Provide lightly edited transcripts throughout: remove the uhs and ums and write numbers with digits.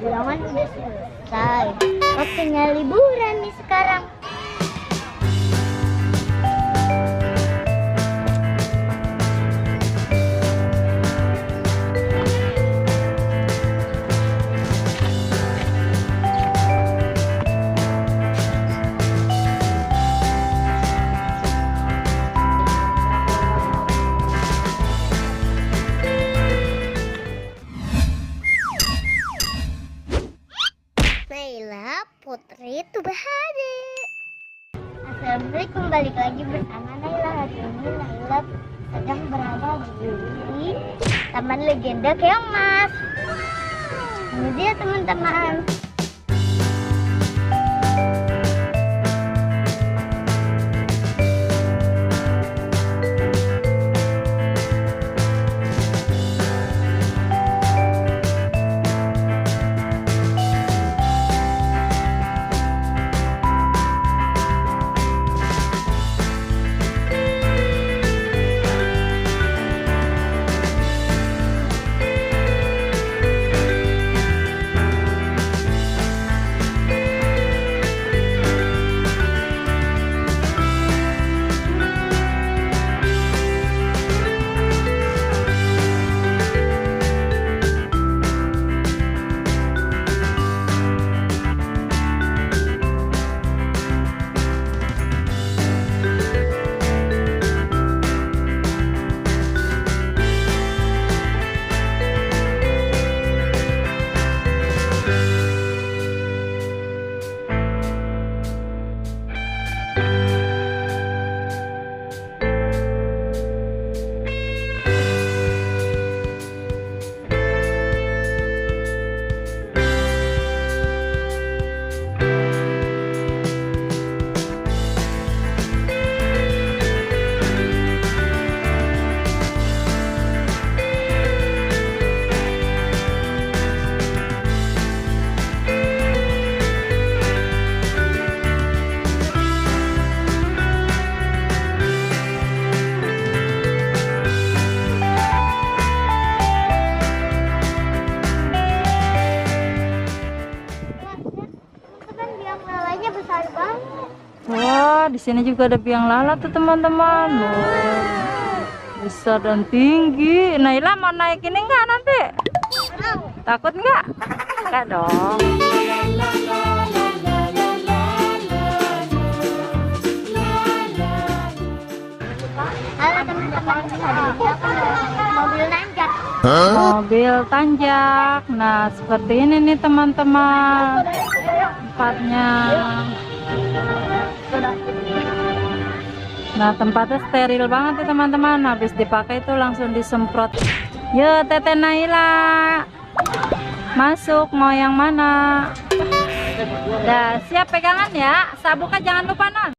ulangan udah selesai. Waktunya liburan nih sekarang. Naila Putri Tubahade. Assalamualaikum, balik lagi bersama Naila. Hari ini Naila sedang berada di Taman Legenda Keong Mas. Ini dia teman-teman. Besar banget. Wah, di sini juga ada biang lalat tuh teman-teman. Wah, besar dan tinggi. Naila mau naik ini enggak nanti? Takut enggak? Enggak dong. Halo teman-teman, hari ini aku mobil nanjak. Mobil tanjak. Nah, seperti ini nih teman-teman. Tempatnya. Nah, tempatnya steril banget ya teman-teman. Habis dipakai itu langsung disemprot. Yo, Tete Naila. Masuk, mau yang mana? Dah, siap pegangan ya. Sabuknya jangan lupa, Non.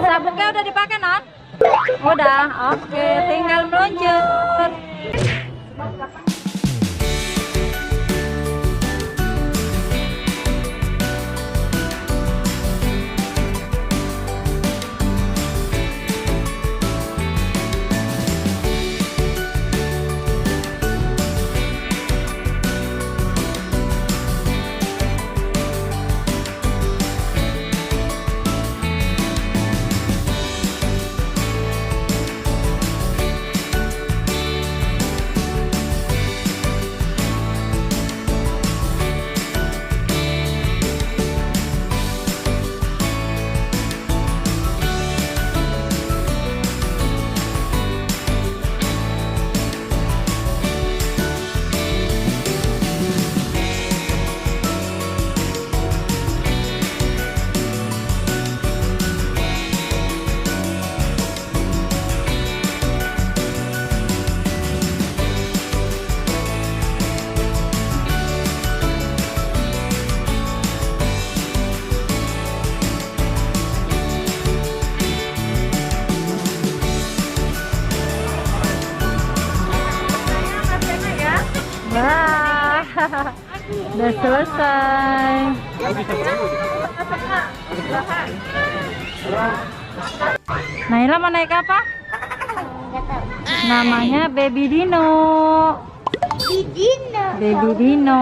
Sabuknya udah dipakai, Non? Udah, oke. Tinggal meluncur. Wah, udah selesai. Naila mau naik apa? Namanya Baby Dino. Di Dino. Baby Dino.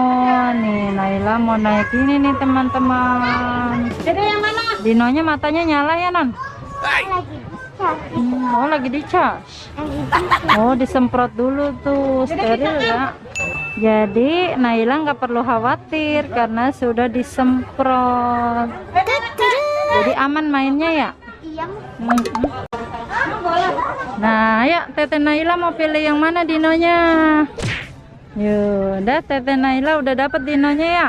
Nih, Naila mau naik ini nih teman-teman. Dede yang mana? Dinonya matanya nyala ya, Non? Lagi dicari. Oh, lagi di-charge. Oh, disemprot dulu tuh, steril ya. Jadi Naila nggak perlu khawatir karena sudah disemprot. Jadi aman mainnya ya. Iya. Nah, ya Tete Naila mau pilih yang mana dinonya? Yuk, udah Tete Naila udah dapet dinonya ya.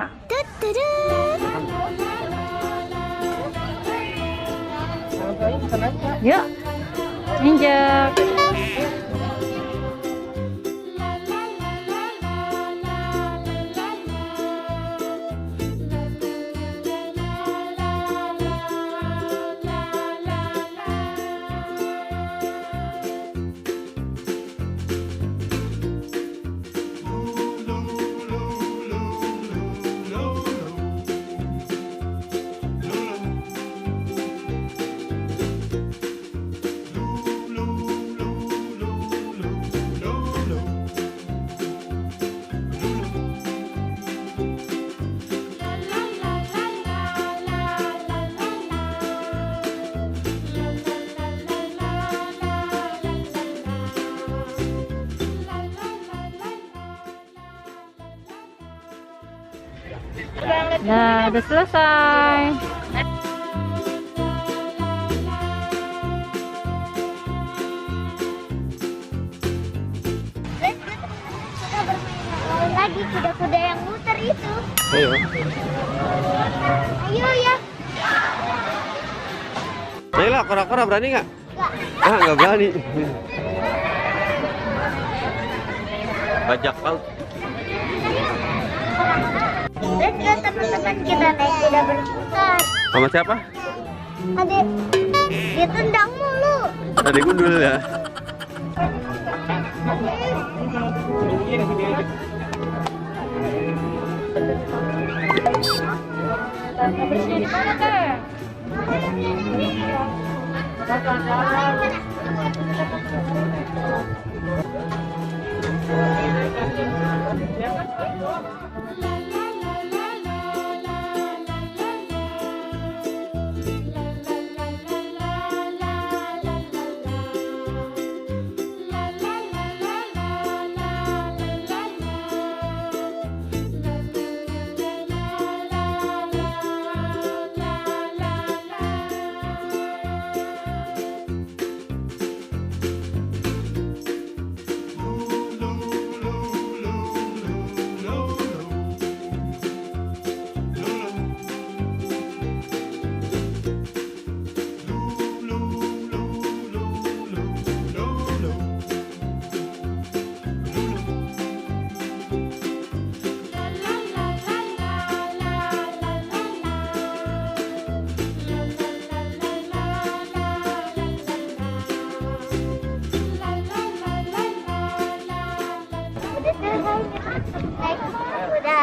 Yuk, injak. Nah, udah selesai. Kita bermain lagi kuda-kuda yang muter itu. Ayo. Ayo ya. Naila, kora-kora berani nggak? Enggak. Ah, nggak berani. Bajak laut. Let's go teman-teman, kita naik kuda berputar. Sama siapa? Adik, dia tendang mulu. Tadi gundul ya. Naik kuda.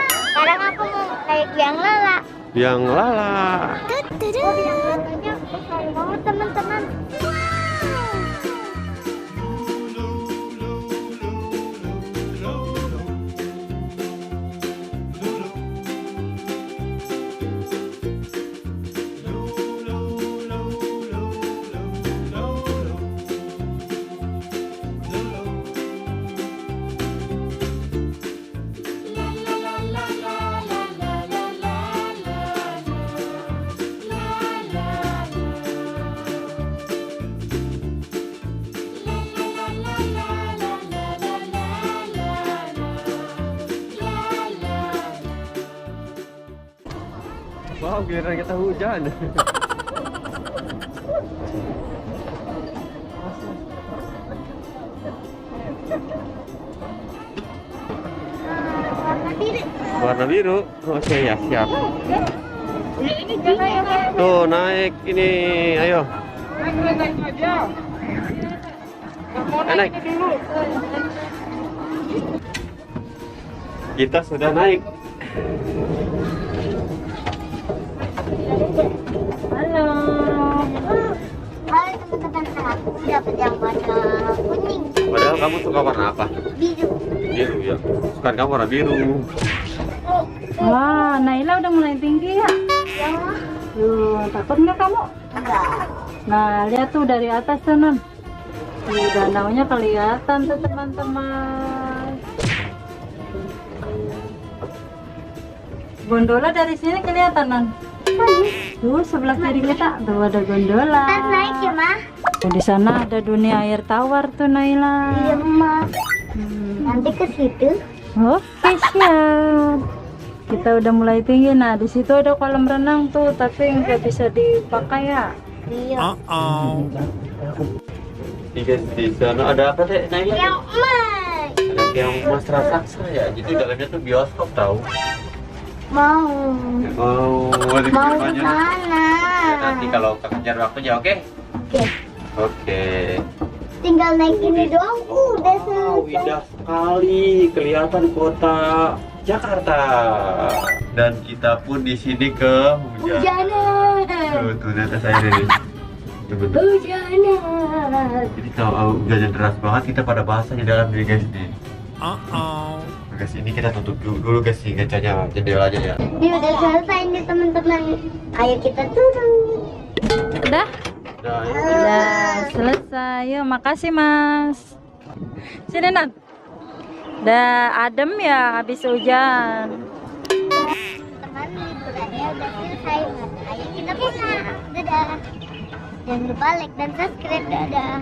Sekarang aku mau naik yang lala. Yang lala. Oh, yang lalanya besar banget teman-teman. Wow, giliran kita hujan. Warna biru. Oke ya, siap. Tuh naik ini, ayo. Naik. Kita sudah naik. Halo. Hai teman-teman, dapat yang warna kuning. Padahal kamu suka warna apa? Biru. Biru ya. Suka kamu warna biru. Wah, Naila udah mulai tinggi ya. Ya. Tuh, takut nggak kamu? Enggak. Nah, lihat tuh dari atas tuh, Non. Tuh, danaunya kelihatan tuh, teman-teman. Gondola dari sini kelihatan, Non. Tuh, sebelah kiri kita tuh ada gondola. Kita naik ya, Ma? Di sana ada dunia air tawar tuh, Naila. Iya, Ma. Nanti ke situ. Oke, siap. Kita udah mulai tinggi. Nah, di situ ada kolam renang tuh, tapi nggak bisa dipakai ya. Iya. Di sana ada apa teh? Naila? Yang emas. Ada yang mas raksasa ya. Jadi dalamnya tuh bioskop tahu. Mau. Oh, ada Mau ke kedepannya. sana. Ya, nanti kalau kekejar waktunya, oke? Oke. Oke. Tinggal naik ini doang. Udah Wow, selesai. indah sekali kelihatan kota Jakarta. Dan kita pun di sini ke hujan. Hujanan. Tuh, di atas air ini. Tuh, betul. Hujanan. Jadi kalau hujannya deras banget, kita pada basah di dalam nih guys nih. Guys, ini kita tutup dulu guys sih kacanya, jendelanya ya. Ini udah selesai nih teman-teman. Ayo kita turun. Udah? Nah, ini Udah selesai. Yuk, makasih, Mas. Sini, Non. Udah adem ya habis hujan. Teman liburannya udah selesai. Ayo kita pulang. Dadah. Jangan lupa like dan subscribe. Dadah.